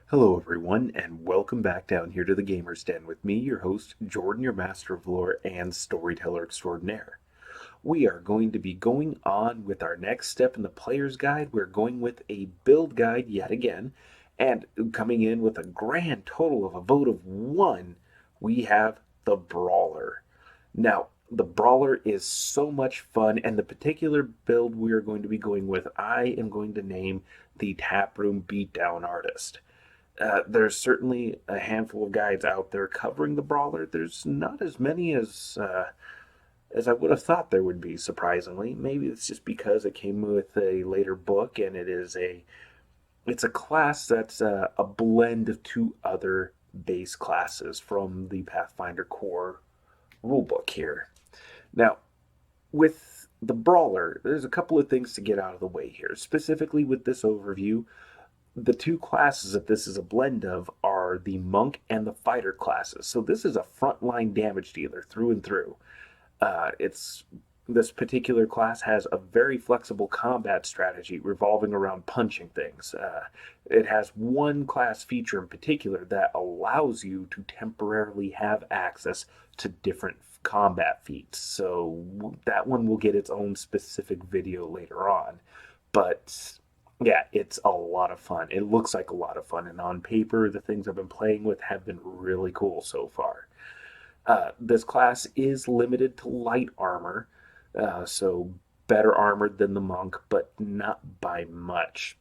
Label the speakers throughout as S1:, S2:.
S1: Hello, everyone, and welcome back down here to the Gamer's Den with me, your host, Jordan, your master of lore and storyteller extraordinaire. We are going to be going on with our next step in the player's guide. We're going with a build guide yet again, and coming in with a grand total of a vote of 1, we have the Brawler. Now, the Brawler is so much fun, and the particular build we are going to be going with, I am going to name the Taproom Beatdown Artist. There's certainly a handful of guides out there covering the Brawler. There's not as many as I would have thought there would be, surprisingly. Maybe it's just because it came with a later book, and it's a class that's a blend of two other base classes from the Pathfinder core rulebook here. Now, with the Brawler, there's a couple of things to get out of the way here. Specifically with this overview, the two classes that this is a blend of are the monk and the fighter classes. So this is a frontline damage dealer through and through. It's This particular class has a very flexible combat strategy revolving around punching things. It has one class feature in particular that allows you to temporarily have access to different combat feats. So that one will get its own specific video later on. But yeah, it's a lot of fun. It looks like a lot of fun, and on paper, the things I've been playing with have been really cool so far. This class is limited to light armor, so better armored than the monk, but not by much.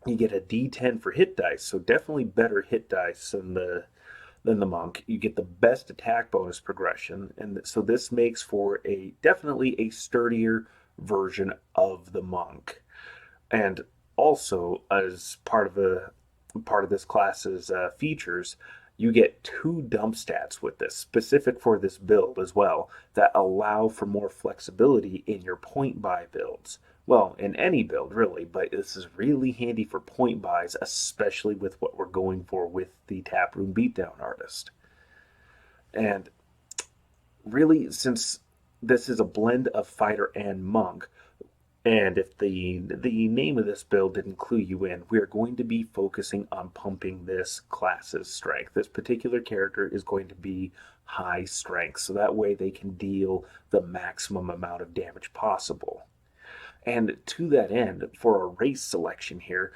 S1: You get a D10 for hit dice, so definitely better hit dice than the monk. You get the best attack bonus progression, and so this makes for a definitely a sturdier version of the monk. And also, as part of this class's features, you get two dump stats with this, specific for this build as well, that allow for more flexibility in your point buy builds. Well, in any build, really, but this is really handy for point buys, especially with what we're going for with the Taproom Beatdown Artist. And really, since this is a blend of fighter and monk, and if the name of this build didn't clue you in, we are going to be focusing on pumping this class's strength. This particular character is going to be high strength, so that way they can deal the maximum amount of damage possible. And to that end, for a race selection here,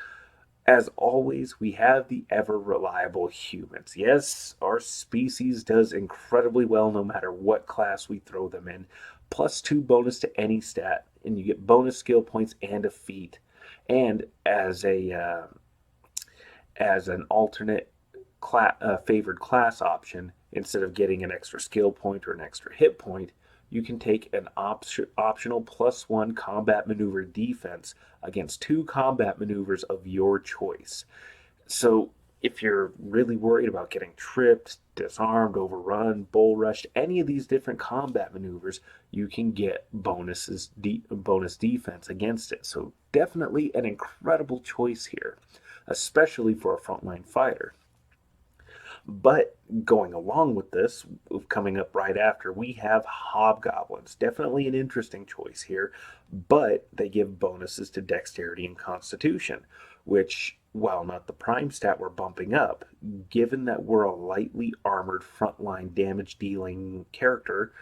S1: as always, we have the ever reliable humans. Yes, our species does incredibly well no matter what class we throw them in. +2 bonus to any stat, and you get bonus skill points and a feat. And as an alternate favored class option, instead of getting an extra skill point or an extra hit point, you can take an optional +1 combat maneuver defense against 2 combat maneuvers of your choice. So if you're really worried about getting tripped, disarmed, overrun, bull rushed, any of these different combat maneuvers, you can get bonus defense against it. So definitely an incredible choice here, especially for a frontline fighter. But going along with this, coming up right after, we have hobgoblins. Definitely an interesting choice here, but they give bonuses to dexterity and constitution, which, while not the prime stat we're bumping up, given that we're a lightly armored frontline damage dealing character,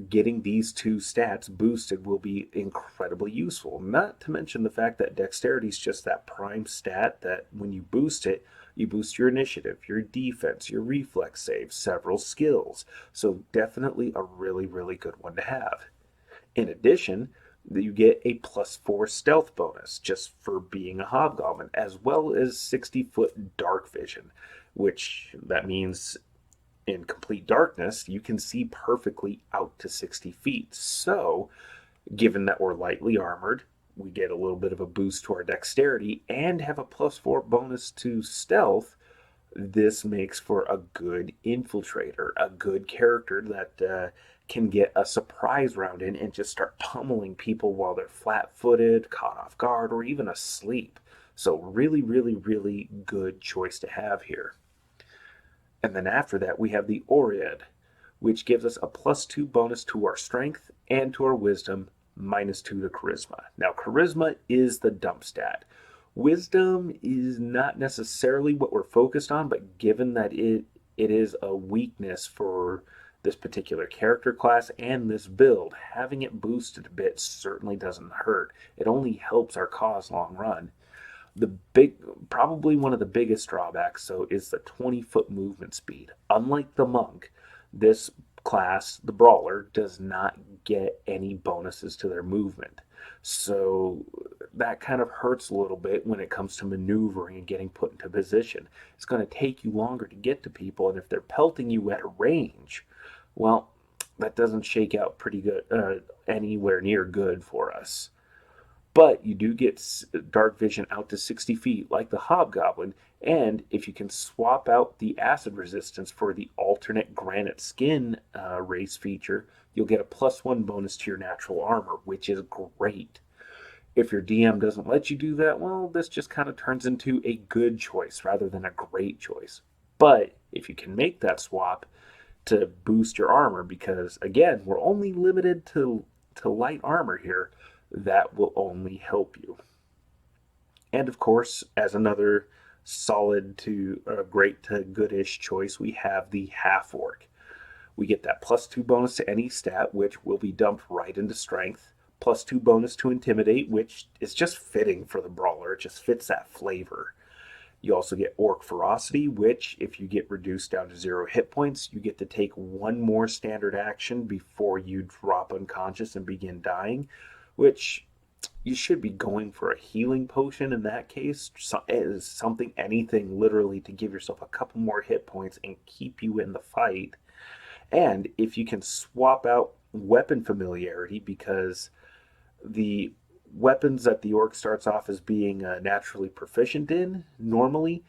S1: getting these two stats boosted will be incredibly useful. Not to mention the fact that dexterity is just that prime stat that when you boost it, you boost your initiative, your defense, your reflex save, several skills. So definitely a really, really good one to have. In addition, you get a +4 stealth bonus just for being a hobgoblin, as well as 60-foot dark vision, which that means in complete darkness, you can see perfectly out to 60 feet. So, given that we're lightly armored, we get a little bit of a boost to our dexterity and have a +4 bonus to stealth. This makes for a good infiltrator, a good character that can get a surprise round in and just start pummeling people while they're flat footed, caught off guard, or even asleep. So, really, really, really good choice to have here. And then after that, we have the Oread, which gives us a +2 bonus to our strength and to our wisdom -2 to charisma. Now, charisma is the dump stat. Wisdom is not necessarily what we're focused on, but given that it is a weakness for this particular character class and this build, having it boosted a bit certainly doesn't hurt. It only helps our cause long run. The probably one of the biggest drawbacks, so, is the 20-foot movement speed. Unlike the monk, this class, the brawler, does not get any bonuses to their movement. So that kind of hurts a little bit when it comes to maneuvering and getting put into position. It's going to take you longer to get to people, and if they're pelting you at a range, well, that doesn't shake out pretty good, anywhere near good for us. But you do get dark vision out to 60 feet like the hobgoblin, and if you can swap out the acid resistance for the alternate granite skin race feature, you'll get a +1 bonus to your natural armor, which is great. If your DM doesn't let you do that, well, this just kind of turns into a good choice rather than a great choice. But if you can make that swap to boost your armor, because again, we're only limited to light armor here, that will only help you. And of course, as another solid to great to goodish choice, we have the half orc. We get that +2 bonus to any stat, which will be dumped right into strength. +2 bonus to intimidate, which is just fitting for the brawler. It just fits that flavor. You also get orc ferocity, which, if you get reduced down to 0 hit points, you get to take one more standard action before you drop unconscious and begin dying, which you should be going for a healing potion in that case. Anything literally to give yourself a couple more hit points and keep you in the fight. And if you can swap out weapon familiarity, because the weapons that the orc starts off as being naturally proficient in normally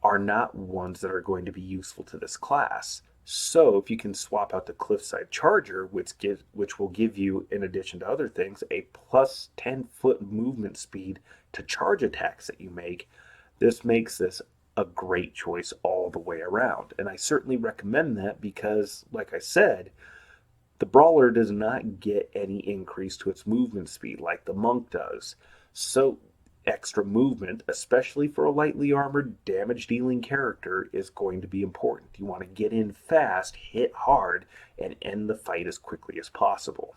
S1: are not ones that are going to be useful to this class. So if you can swap out the Cliffside Charger, which will give you, in addition to other things, a +10-foot movement speed to charge attacks that you make, this makes this a great choice all the way around. And I certainly recommend that because, like I said, the brawler does not get any increase to its movement speed like the monk does. So extra movement, especially for a lightly armored, damage-dealing character, is going to be important. You want to get in fast, hit hard, and end the fight as quickly as possible.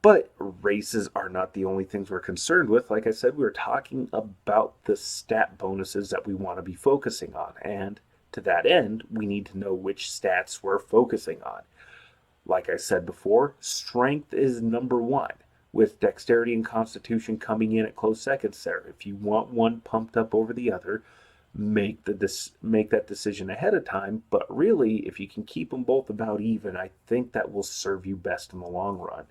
S1: But races are not the only things we're concerned with. Like I said, we were talking about the stat bonuses that we want to be focusing on. And to that end, we need to know which stats we're focusing on. Like I said before, strength is number one, with dexterity and constitution coming in at close seconds there. If you want one pumped up over the other, make that decision ahead of time. But really, if you can keep them both about even, I think that will serve you best in the long run.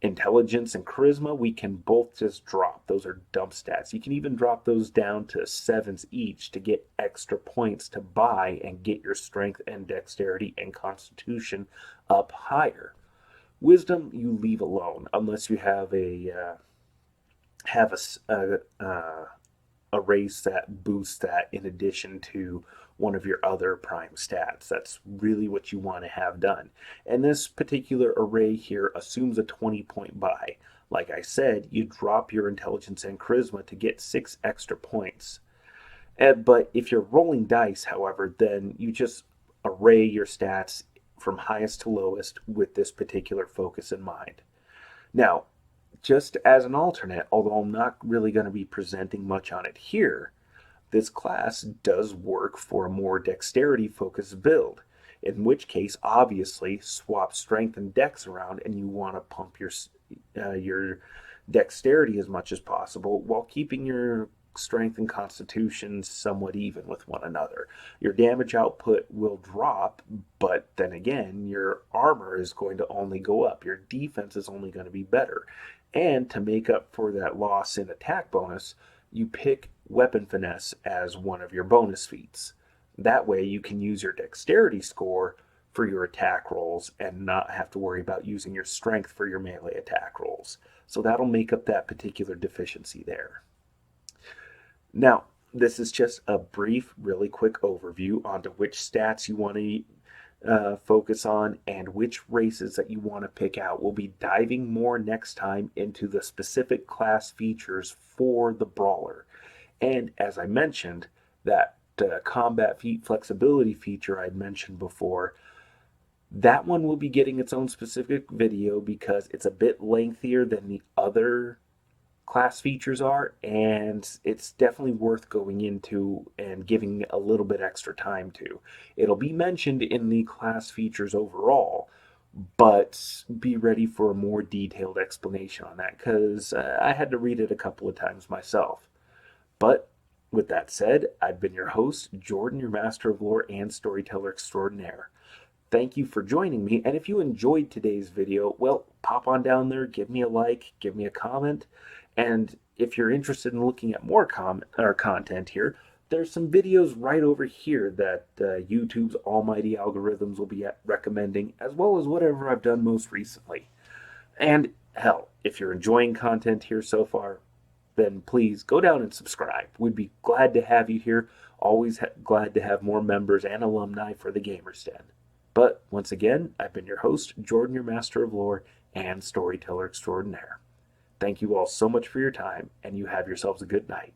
S1: Intelligence and charisma, we can both just drop. Those are dump stats. You can even drop those down to 7s each to get extra points to buy and get your strength and dexterity and constitution up higher. Wisdom, you leave alone unless you have a race that boosts that in addition to one of your other prime stats. That's really what you want to have done. And this particular array here assumes a 20-point buy. Like I said, you drop your intelligence and charisma to get 6 extra points. But if you're rolling dice, however, then you just array your stats from highest to lowest with this particular focus in mind. Now, just as an alternate, although I'm not really going to be presenting much on it here, this class does work for a more dexterity-focused build, in which case, obviously, swap strength and dex around, and you want to pump your dexterity as much as possible while keeping your strength and constitution somewhat even with one another. Your damage output will drop, but then again, your armor is going to only go up. Your defense is only going to be better. And to make up for that loss in attack bonus, you pick weapon finesse as one of your bonus feats. That way you can use your dexterity score for your attack rolls and not have to worry about using your strength for your melee attack rolls. So that'll make up that particular deficiency there. Now, this is just a brief, really quick overview onto which stats you want to focus on and which races that you want to pick out. We'll be diving more next time into the specific class features for the Brawler. And as I mentioned, that combat feat flexibility feature I'd mentioned before, that one will be getting its own specific video because it's a bit lengthier than the other class features are, and it's definitely worth going into and giving a little bit extra time to. It'll be mentioned in the class features overall, but be ready for a more detailed explanation on that because I had to read it a couple of times myself. But with that said, I've been your host, Jordan, your master of lore and storyteller extraordinaire. Thank you for joining me, and if you enjoyed today's video, well, pop on down there, give me a like, give me a comment, and if you're interested in looking at more content here, there's some videos right over here that YouTube's almighty algorithms will be recommending, as well as whatever I've done most recently. And hell, if you're enjoying content here so far, then please go down and subscribe. We'd be glad to have you here. Always glad to have more members and alumni for the Gamers Den. But once again, I've been your host, Jordan, your master of lore and storyteller extraordinaire. Thank you all so much for your time, and you have yourselves a good night.